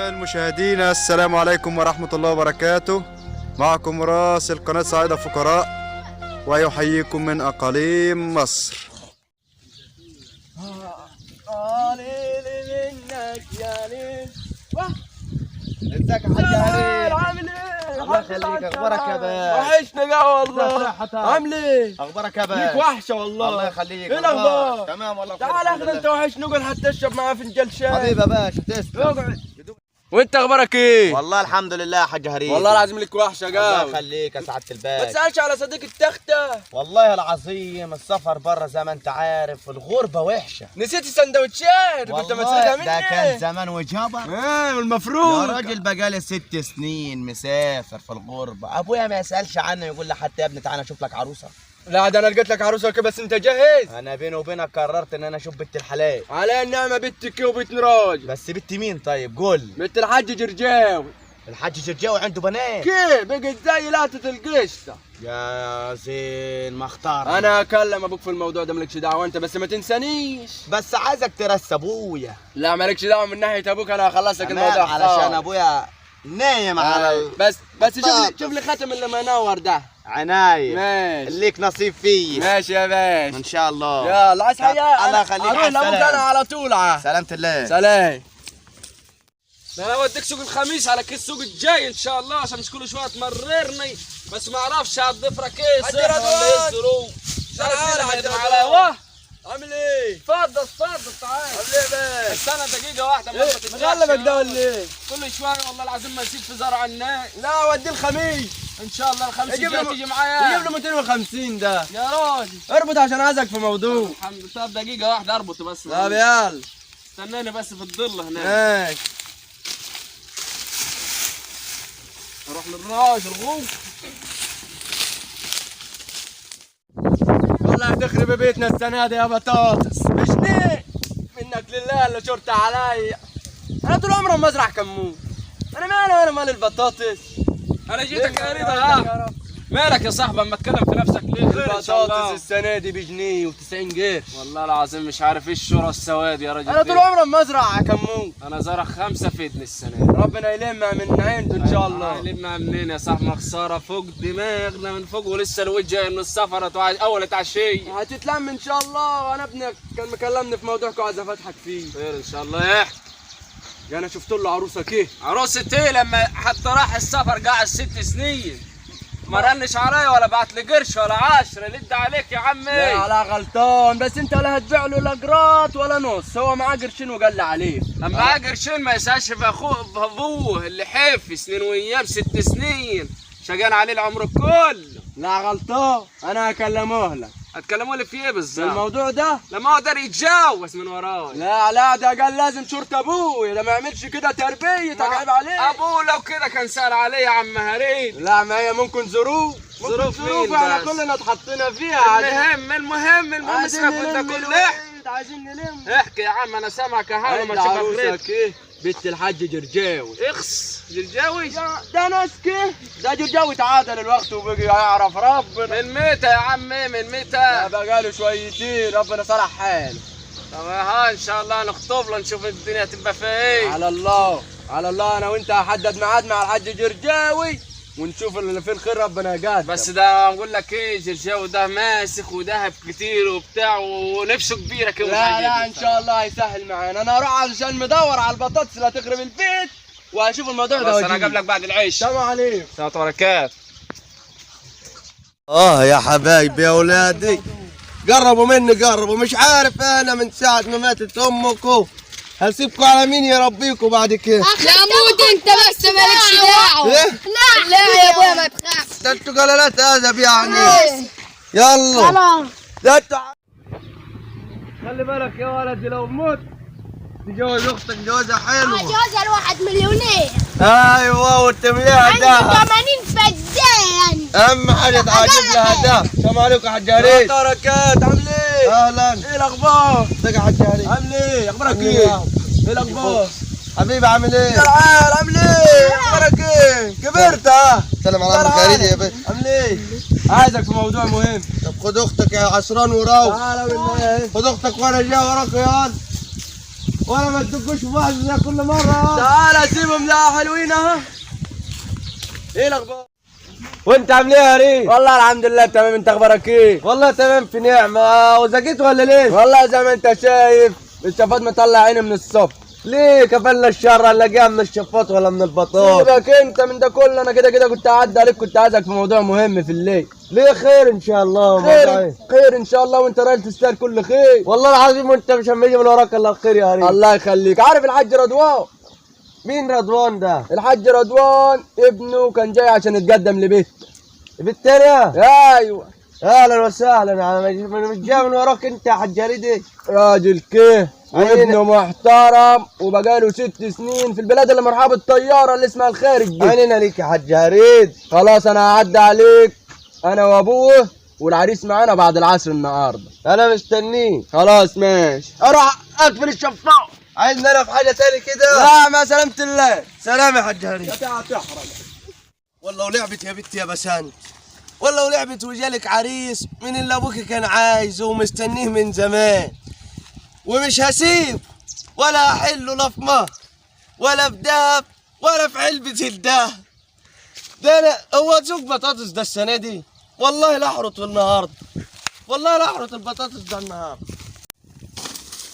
أعزائي المشاهدين، السلام عليكم ورحمة الله وبركاته. معكم مراسل قناة صعيدة فقراء، ويحييكم من أقاليم مصر. ازيك يا حاج علي؟ عامل ايه؟ الله يخليك، اخبارك يا باشا؟ وحشنا قوي والله. عامل ايه؟ اخبارك يا باشا؟ ليك وحشه والله. الله يخليك. ايه الاخبار؟ تمام والله. تعال اخذ انت وحش نقعد حتى اشرب معاه فنجان شاي. حبيبي يا باشا تسلم. اقعد. وانت اخبارك ايه؟ والله الحمد لله يا حاج هريم. والله العظيم ليك وحشه الله قوي. يخليك يا سعاده ما الباشا. تسالش على صديق التخته. والله العظيم السفر بره زي ما انت عارف، الغربه وحشه. نسيت السندوتشات كنت مسؤولها مني. ده كان زمان وجبر. المفروض يا راجل بقالي 6 سنين مسافر في الغربه، ابويا ما يسالش عني، يقول لي حتى يا ابني تعالى اشوف لك عروسه. لا ده انا لقيت لك عروسه كده، بس انت جاهز؟ انا بيني وبينك قررت ان انا اشوف بنت الحلال. على النعمه بنتك وبنت نراج. بس بنت مين طيب قول؟ بنت الحاج جرجاوي. الحاج جرجاوي عنده بنات؟ كيف بقت زي لاتة القشطه. يا زين ما اختار. انا اكلم ابوك في الموضوع ده، مالكش دعوه انت، بس ما تنسانيش. بس عايزك ترسى ابويا. لا مالكش دعوه من ناحيه ابوك، انا هخلص لك تمام، الموضوع علشان ابويا نايم على بس شوف لي خاتم اللي منور ده. عناية. ماشي ليك نصيب فيه. ماشي يا باشا ان شاء الله. يلا عايز حاجه؟ الله يخليك. اروح لابوك انا على طول. سلامة الله. سلام. انا اوديك سوق الخميس على كيس السوق الجاي ان شاء الله، عشان مش كل شويه تمررني، بس ما اعرفش هتضيف لك ايه صح ولا ايه الظروف. تعالى واه. عامل ايه؟ اتفضل تعال. عامل ايه باشا؟ استنى دقيقة واحدة. مغلبك ده ولا ايه؟ كل شوية والله العظيم ما نسيت في زرع الناس. لا اوديه الخميس ان شاء الله. الخميس الجاي تيجي معايا. جيب له 250 ده يا راجل. اربط عشان عايزك في موضوع. الحمد لله. طب دقيقة واحدة اربط بس. طب يلا استناني بس في الظل هناك. ماشي. اروح للراجل الغوص. والله هتخرب بيتنا السنة دي يا بطاطس. مش ليه؟ منك لله اللي شرت عليا. انا طول عمري مزرعة كمون. انا مالي وانا مال البطاطس. انا جيتك قريبة ها. مالك يا صاحبي اما تتكلم في نفسك ليه؟ البطاطس السنة دي بجنيه و90 قرش. والله العظيم مش عارف ايه الشورى السواد يا راجل. انا طول عمري مزرعة كمون. انا زرع 5 فدن السنة دي. ربنا يلمها من عنده ان شاء الله. يلمها منين يا صاحبي؟ خسارة فوق دماغنا من فوق، ولسه الوجه جاي من السفر اول اتعشية. هتتلم ان شاء الله. وانا ابنك كان مكلمني في موضوعك وعايز افتحك فيه. خير ان شاء الله. احكي. انا شفت له عروسه كيه. عروسه ايه لما حتى راح السفر قاعد 6 سنين ما رنش عليا ولا بعت لي قرش ولا 10. لد عليك يا عمي. لا غلطان، بس انت لا هتبيع له لا قراط ولا نص. هو معاه قرشين وقال لي عليه. اما معاه قرشين ما يسالش في ابوه اللي حيف سنين وايام 6 سنين شقان عليه العمر كله. لا غلطان، انا هكلموه لك. هتكلموا لي في ايه بالظبط؟ الموضوع ده لما هو قدر يتجوز من وراي. لا ده قال لازم شرط ابوه، ده ما يعملش كده تربيه. عيب عليه. ابوه لو كده كان سال عليه يا عم هريد. لا ما هي ممكن ظروف مين احنا كلنا اتحطينا فيها. المهم سيبك من ده كله. عايزين نلم. احكي يا عم انا سامعك يا حاجه ما تشوفك ايه. بنت الحاج جرجاوي. اخس جرجاوي ده ناس كيه. ده جرجاوي تعادل الوقت وبقي يعرف ربنا. من متى يا عمي؟ من متى؟ بقاله شويتين. ربنا صلح حاله. طب ها ان شاء الله نخطب له نشوف الدنيا تبقى فيها ايه. على الله انا وانت هحدد ميعاد مع الحاج جرجاوي ونشوف اللي فيه الخير. ربنا قادر. بس ده اقول لك ايه، جرجاوي ده ماسخ وذهب كتير وبتاع ونفسه كبيره كده. لا ان شاء الله هيسهل معانا. انا هروح علشان مدور على البطاطس اللي هتخرب البيت وهشوف الموضوع ده. بس انا قبلك بعد العيش. سلام عليكم. السلام وبركاته. يا حبايبي يا ولادي، قربوا مني قربوا. مش عارف انا من ساعة ما ماتت امكم هسيبكم على مين يربيكم بعد كده. لا موت انت بس مالكش دعوه. ايه؟ لا يا ابويا ما تخافش. ده انتوا قلالات ادب يعني. يلا خلاص. ده انتوا خلي بالك يا ولدي لو موت تجوز اختك جوازة حلوة. جوزها الواحد مليونير. ايوه وتمليها عنده دهب. 80 فدان. اهم حاجة تعجب لها دهب. السلام عليكم يا حاج هريد. بركات. عامل ايه؟ اهلا. ايه الاخبار؟ ازيك يا حاج هريد؟ عامل ايه؟ اخبارك ايه؟ ايه الاخبار؟ حبيبي عامل ايه؟ يا العيال عامل ايه؟ اخبارك ايه؟ كبرت ها؟ سلام على ابوك هريد يا باشا. عامل ايه؟ عايزك في موضوع مهم. طب خد اختك يا عصران وراو. تعالى بالله. خد اختك وانا جاي وراك يا ولد. ولا ما تدقوش في بعض زي كل مرة. تعال سيبهم لا حلوين اهو. ايه الاخبار؟ وانت عامل ايه يا ريت؟ والله الحمد لله تمام، انت اخبارك ايه؟ والله تمام في نعمة. وزكيت ولا ليه؟ والله زي ما انت شايف الشفاط مطلع عيني من الصف. ليه كفلنا الشر اللي جاي من الشفاط ولا من البطاط؟ سيبك انت من ده كله، انا كده كده كنت هعدي عليك، كنت عايزك في موضوع مهم في الليل. ليه خير ان شاء الله. خير خير ان شاء الله، وانت راجل تستاهل كل خير. والله العظيم وانت مش هم يجي من وراك الا الخير يا ريت. الله يخليك. عارف الحاج رضوان؟ مين رضوان ده؟ الحاج رضوان ابنه كان جاي عشان يتقدم لبيت. بالتانية؟ ايوه. اهلا وسهلا. انا مش جاي من وراك انت يا حاج ريدي. راجل كيه وابنه محترم وبقاله 6 سنين في البلاد اللي مرحبا بالطياره اللي اسمها الخارج دي. عيننا ليك يا حاج ريد. خلاص انا هعدي عليك انا وابوه والعريس معانا بعد العصر النهارده. انا مستنيه. خلاص ماشي. اروح اقفل الشفاط. عايزني انا في حاجه تاني كده؟ لا ما سلامة الله. سلام يا حاج ريد. تحرم. والله ولعبت يا بنتي يا بسانت. والله ولعبت وجالك عريس من اللي ابوك كان عايزه ومستنيه من زمان، ومش هسيب ولا احله لا في مهر ولا في دهب ولا في علبة الدهب. ده انا هو سوق بطاطس ده السنة دي والله لا احرط النهارده، والله لا احرط البطاطس ده النهارده.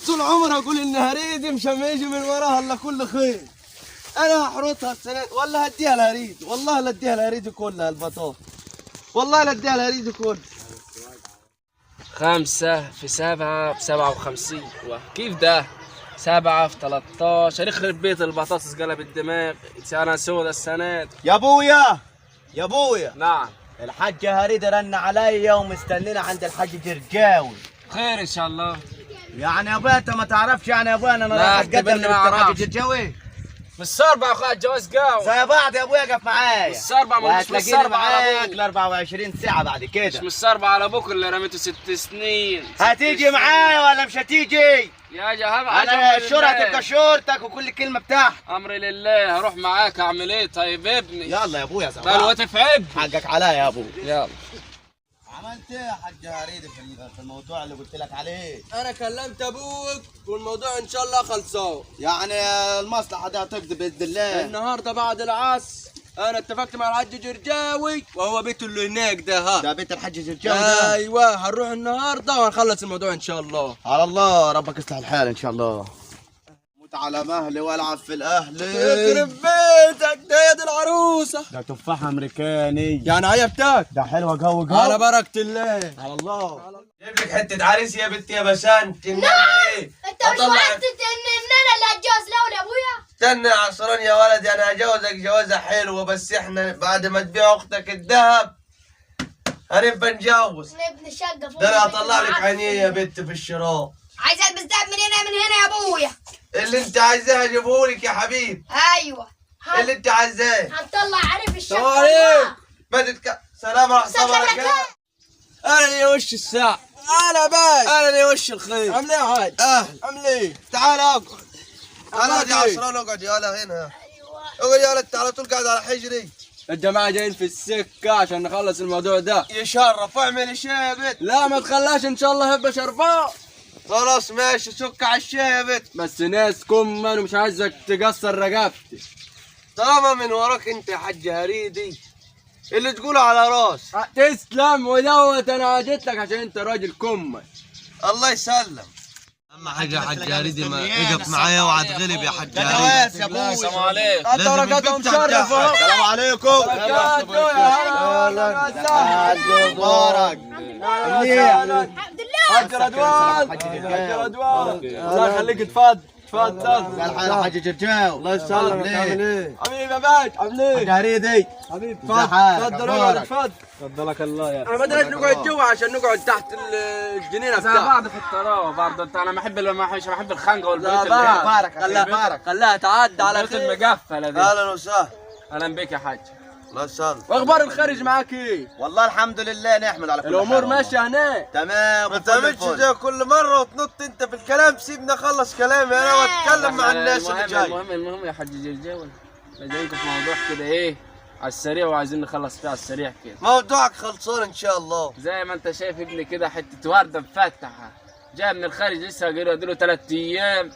طول عمري اقول ان هريدي مش هم يجي من وراها الا كل خير. انا هحرطها السنة دي ولا هديها لهريدي، والله لا اديها لهريدي كلها البطاطس، والله لا اديها لهريدي كلها. 5 في 7 ب57. كيف ده؟ 7 في 13. يخرب بيت البطاطس قلب الدماغ. سنة سودة السنة دي. يا ابويا يا ابويا، نعم. الحاج هريد رن عليا ومستنينا عند الحاج جرجاوي. خير ان شاء الله. يعني يا ابويا انت ما تعرفش يعني يا ابويا انا لا، رايح اتقدم اعتبرني ما للحاج أعرفش. جرجاوي. مش صار اخويا الجواز قاوي. زي بعض يا ابويا، قف معايا. مش صار مش وهتلاقيني صار على معاك ابوك. ل 24 ساعة بعد مش كده. مش صار على ابوك اللي رميته 6 سنين. هتيجي معايا ولا مش هتيجي؟ يا جهاب انا الشورى هتبقى شورتك وكل الكلمة بتاعها. امري لله. هروح معاك اعمل ايه طيب ابني؟ يلا يا ابويا زي بل بعض. وتفعب. حقك عليا يا ابويا. يلا. عملت ايه يا حاج هريدي في الموضوع اللي قلت لك عليه؟ انا كلمت ابوك والموضوع ان شاء الله خلصان. يعني المصلحة دي هتقضي بإذن الله. النهارده بعد العصر انا اتفقت مع الحاج جرجاوي وهو بيته اللي هناك ده ها. ده بيت الحاج جرجاوي ده. ايوه هنروح النهارده وهنخلص الموضوع ان شاء الله. على الله، ربك يصلح الحال ان شاء الله. موت على مهلي والعب في الاهل. يخرب بيتك، ده هي دي العروسه. ده تفاح امريكاني. يعني عيبتك؟ ده حلوه جو جو. على بركه الله. على الله. جيب لك حتة عريس يا بنتي يا بسانت. ايه؟ انت مش وعدت ان انا اللي هتجوز الاول يا ابويا؟ استنى يا عصران يا ولدي، انا هجوزك جوازة حلوة، بس احنا بعد ما تبيع اختك الذهب هنبقى نجوز. نبني شقه فوق. ده انا هطلع لك عينيه يا بنت في الشراء. عايز البس دهب من هنا يا ابويا. اللي انت عايزاه هجيبهولك يا حبيب. ايوه. اللي انت عايزاه. هنطلع عارف الشقه. طارق. ما سلام ورحمة الله وبركاته. انا اللي وش الساعه. انا باي. انا اللي وش الخير. عامل ايه يا حاج؟ اهلا. عامل ايه؟ تعال اقعد. تعال أقعد يا إيه؟ عصران اقعد يا ولا هنا. اقعد يا ولد، انت على طول قاعد على حجري. الجماعه جايين في السكه عشان نخلص الموضوع ده. يشرف اعمل الشاي يا بنت. لا ما تخلاش ان شاء الله هبه شرفان. خلاص ماشي، سك على الشاي يا بنت. بس ناس كمن ومش عايزك تقصر رقبتي. طالما من وراك انت يا حاج هريدي اللي تقوله على راس. تسلم ودوت، انا جيت لك عشان انت راجل كمن. الله يسلم. اهم حاجه يا حاج هريدي ما اقف معايا وهتغلب يا حاج ده هريدي. جواز يا ابويا. السلام عليكم. انت ورقاتهم مشرف اهو. السلام عليكم. بركاته يا هلا مبارك. الحمد لله. حاج رضوان. حاج رضوان. الله يخليك اتفضل اتفضل. الحال حاج جرجاوي. الله يسلمك، عامل ايه؟ حبيبي يا باش عامل ايه؟ حاج هريدي. حبيبي ازي اتفضل حالك؟ اتفضل أخبارك؟ اقعد اتفضل. فضلك الله يا انا ما ادريش نقعد جوا عشان نقعد تحت الجنينه زي بتاعتك. بعض في الطراوه برضه. انت انا مش بحب الخنقه والبيوت لا اللي بقى بارك خلاها بارك. خلاها تعدي على البيوت خير. المقفله دي. اهلا وسهلا. اهلا بك يا حاج. الله يسلم. واخبار الخارج معاك ايه؟ والله الحمد لله نحمد على كل الامور حال والله. ماشيه هناك. تمام. ما وفل تعملش الفل. زي كل مره وتنط انت في الكلام. سيبني اخلص كلامي انا واتكلم مع الناس اللي جاي. المهم يا حاج جرجاوي، جايينكم في موضوع كده ايه على السريع وعايزين نخلص فيه على السريع كده. موضوعك خلصان ان شاء الله. زي ما انت شايف ابني كده حته ورده مفتحه، جاي من الخارج لسه جاي له 3 ايام.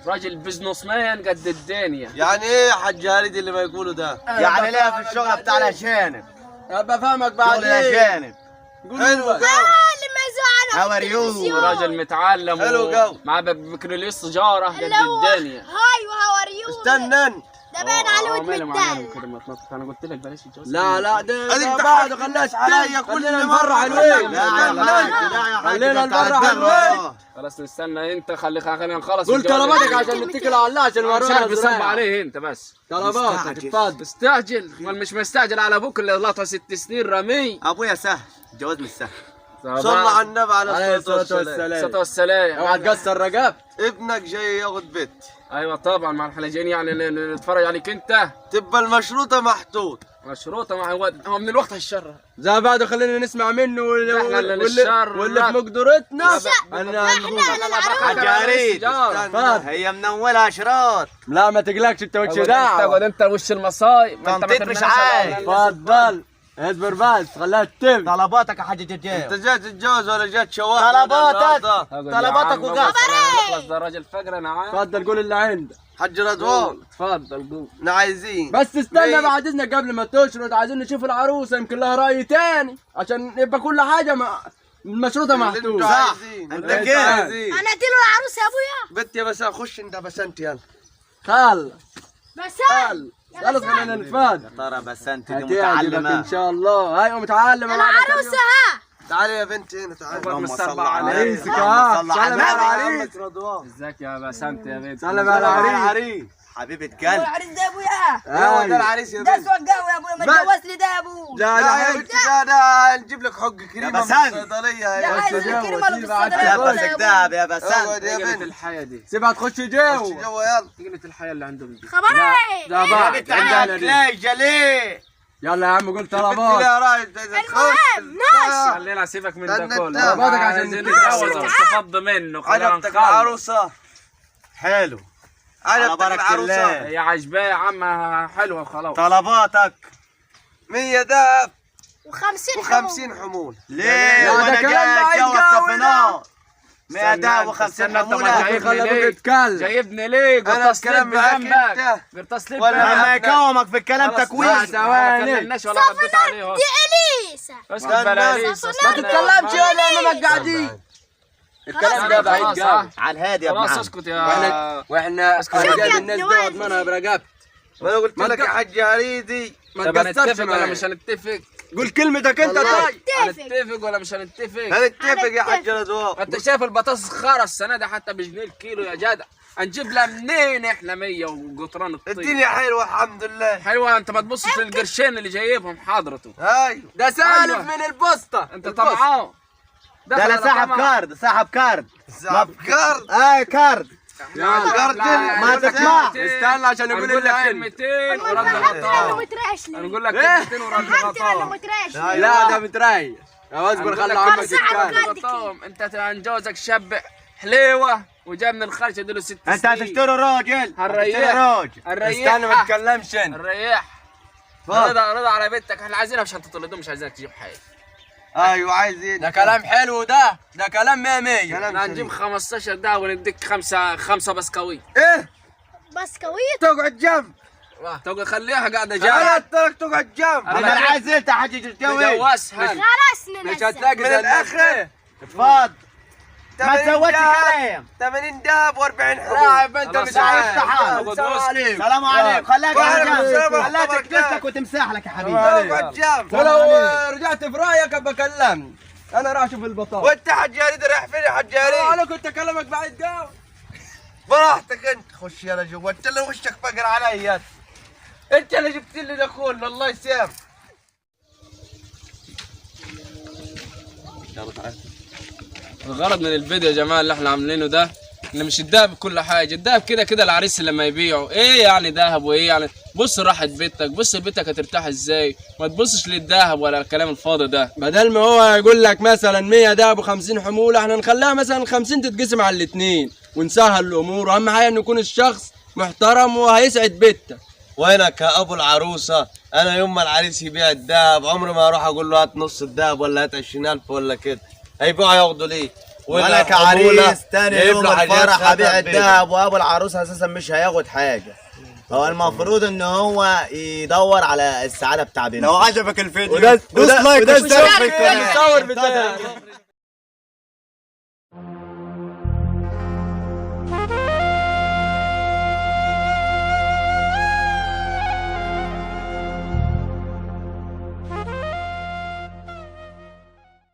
راجل بزنس مان قد الدنيا. يعني ايه يا حاج هريدي اللي ما يقولوا ده؟ يعني ليه في الشغل بتاع الاجانب؟ ابقى فاهمك بعد شغل الاجانب. حلو جو. اللي ما يزعل How are you؟ راجل متعلم حلو جو. مع بكالوريوس تجاره قد اللي هو الدنيا. هاي وهاوريو استنى انت. ده باين عليه ود ماله متدلع. كده ما تنطط. انا قلت لك بلاش الجواز. لا ده اديك بعد ضحكت خلاش عليا كل خلينا مرة نفرح حلوين. الوين. لا يا حاج خلينا ده بتاع نفرح الدرة. الوين. خلاص نستنى انت خلينا نخلص قول الجواز. طلباتك عشان نتكل على الله عشان مش ورانا عارف بتصب الزراعة. عليه انت بس. طلباتك اتفضل. مستعجل ولا مش مستعجل على ابوك اللي لطه 6 سنين رمي. ابويا سهل، الجواز مش سهل. صلى على النبي عليه عليه الصلاة الصلاة والسلام. الصلاة والسلام. اوعى تقصر رقبتك. ابنك جاي ياخد بيت، ايوه طبعا، ما احنا جايين يعني نتفرج عليك انت. تبقى المشروطة محطوط. مشروطه مع هو من الوقت الشر. زي بعد خلينا نسمع منه احنا اللي نشر واللي في مقدرتنا. احنا على العروس. حاج هريد اتفضل. هي منولها اشراط. لا ما تقلقش انت وش تقعد دعوة. انت وش المصايب. ما انت ما تنطيط مش ترميناش عايز. على اتفضل اصبر بس خليها تتم. طلباتك يا حاج انت جاجيب. جاي تتجوز ولا جاي تشوح؟ طلباتك النهاردة. طلباتك وقف. خلاص ده راجل فقر انا عارف. اتفضل قول اللي عندك. حج رضوان اتفضل قول. احنا عايزين بس استنى ليه؟ بعد اذنك قبل ما تشرد عايزين نشوف العروسه يمكن لها راي تاني عشان يبقى كل حاجه المشروطه اللي محطوطه. انتوا عايزين. انت اللي كده. عايزين. انا اديله العروس يا ابويا. بنت يا بسان خش انت بسنت يلا. خلص بس خلص خلينا نتفادى. ترى بس انت دي هتعجبك متعلمة. ان شاء الله. هاي متعلمه انا معنا عروسه ها. تعالي يا بنت هنا تعالي. اللهم مستربع صل على عليك. النبي. عريسك ها. اللهم صل على سلم على النبي. العريس. رضوان ازيك يا بسنت يا بنت. سلم على العريس. حبيبة قلب. العريس ده ابويا. هو ده العريس يا ده بنت. سوق قهوه يا ابويا، ما بس. تجوز لي ده يا ابوي. لا لا يا لا بنت ده نجيب لك حق كريمه من بسان. الصيدليه ده يا عايز بنت. تجوز. الكريمه اللي في بعد الصيدليه يا كلها بسك يا ابوي. دهب يا بسان. اقعد يا قلة بنت. الحياة دي. سيبها تخش خش جوا. جوا يلا. قلة الحياة اللي عندهم دي. خبر ايه؟ ده يا بعد بنت عندنا عندك دي. ليه جليه. يلا يا عم قول بنت طلبات. يا راجل تخش. خلينا سيبك من ده استنى كله. انت. طلباتك عشان عايزين نتجوز. نتجوز ونستفض منه. خلينا عجبتك نخلص. العروسه؟ حلو. على عجبتك بركة العروسه؟ الله. هي عجباه يا عم حلوة خلاص. طلباتك 100 دهب و50 و50 حمول. ليه لا، وانا ده كلام جاي عايز اتجوز جو صفنات. 100 استنى دهب انت، و50 استنى انت، ما حمولة. جايبني خلي ابوك ليه؟ يتكلم. جايبني ليه؟ أنا قلت الكلام اصلب معاك بجنبك. انت. قلت اصلب ولا بجنبك. لما يكومك في الكلام خلاص، تكوين. لا، ما ثواني. كلمناش ولا رديت عليه. دي اليسا. اسكت استنى. بلاليس. ما ما تتكلمش يا امامك قاعدين. الكلام ده بعيد خلاص، قوي. على الهادي يا ابن خلاص عم. اسكت يا واحنا شوف يا جايب ابن الناس وائل. دي واضمنها برقبتك. ما انا قلت ما لك يا تق- حاج هريدي. ما طب تقصرش هنتفق ولا معايا. مش هنتفق؟ قول كلمتك انت طيب. هنتفق. هنتفق ولا مش هنتفق؟ هنتفق يا حاج رضوان. انت شايف البطاطس خرا السنه دي حتى بجنيه الكيلو يا جدع. هنجيب لها منين احنا 100 وقطران الطين؟ الدنيا حلوه الحمد لله. حلوه. انت ما تبصش للقرشين اللي جايبهم حضرته. ايوه ده سالف أيوة. من البسطة. انت طمعان. ده دخل لا على سحب طمع. كارد سحب كارد. كارد. اي كارد. كارد ما تسمع. استنى عشان يقول نقول اللي لك عندي. كلمتين ورد حتى لو غطاء. مترعش لي. نقول لك إيه؟ كلمتين ورد حتى لو غطاء. مترعش لا ده متريح. يا اصبر نقول خلي لك عمك كلمتين يتكلم. ورد غطاء. انت هنجوزك شاب حليوه وجاي من الخارج اديله 6 سنين. انت هتشتري راجل. هنريح. هتشتري راجل. هنريح. استنى ما تتكلمش انت. الرياح. رضا على بنتك. احنا عايزينها مش هتطردهم. مش عايزينك تجيب حاجه. ايوه عايزين. ده كلام حلو ده كلام 100 100. كلام احنا هنجيب 15 ده ونديك خمسه بسكويت. ايه بسكويت. تقعد جنب. تقعد خليها قاعده انا جايه. قلت لك تقعد جنب. انا عزلت حاجة تتجوز. تجوزها. خلاص مش ننسى. هتلاقي من زي الآخر. اتفضل. ما 80 تزودش دهب. كلام. 80 دهب و40 حبوب. لاعب انت خلاص مش يا عارف. عم. السلام عليكم. سلام عليكم. خلاك وعليكم السلام ورحمة الله خلاتك وبركاته. تسلك وتمسح لك يا حبيبي. اقعد جنب. ولو رجعت في رايك ابقى كلمني. انا راح اشوف البطاطا. وانت حج هريد رايح فين يا حج هريد؟ انا كنت اكلمك بعد قوي. براحتك انت. خش يلا جوا. انت اللي وشك فقر علي. انت اللي جبت لي ده كله. الله يسامح. الغرض من الفيديو يا جماعه اللي احنا عاملينه ده ان مش الدهب كل حاجه. الدهب كده كده العريس لما يبيعه ايه يعني دهب وايه يعني. بص راحه بيتك. بص بيتك هترتاح ازاي. ما تبصش للدهب ولا الكلام الفاضي ده. بدل ما هو يقول لك مثلا 100 دهب و50 حموله احنا نخليها مثلا 50 تتقسم على الاثنين ونسهل الامور. واهم حاجه انه يكون الشخص محترم وهيسعد بيتك. وينك يا ابو العروسه؟ انا يوم ما العريس يبيع الدهب عمري ما اروح اقول له هات نص الدهب ولا هات 20,000 ولا كده. هيبيعوا ياخدوا ليه؟ وانا كعريس تاني يوم الفرح هبيع الذهب، وابو العروس اساسا مش هياخد حاجه. هو المفروض ان هو يدور على السعاده بتاع بنته. لو عجبك الفيديو دوس لايك واشترك في القناه.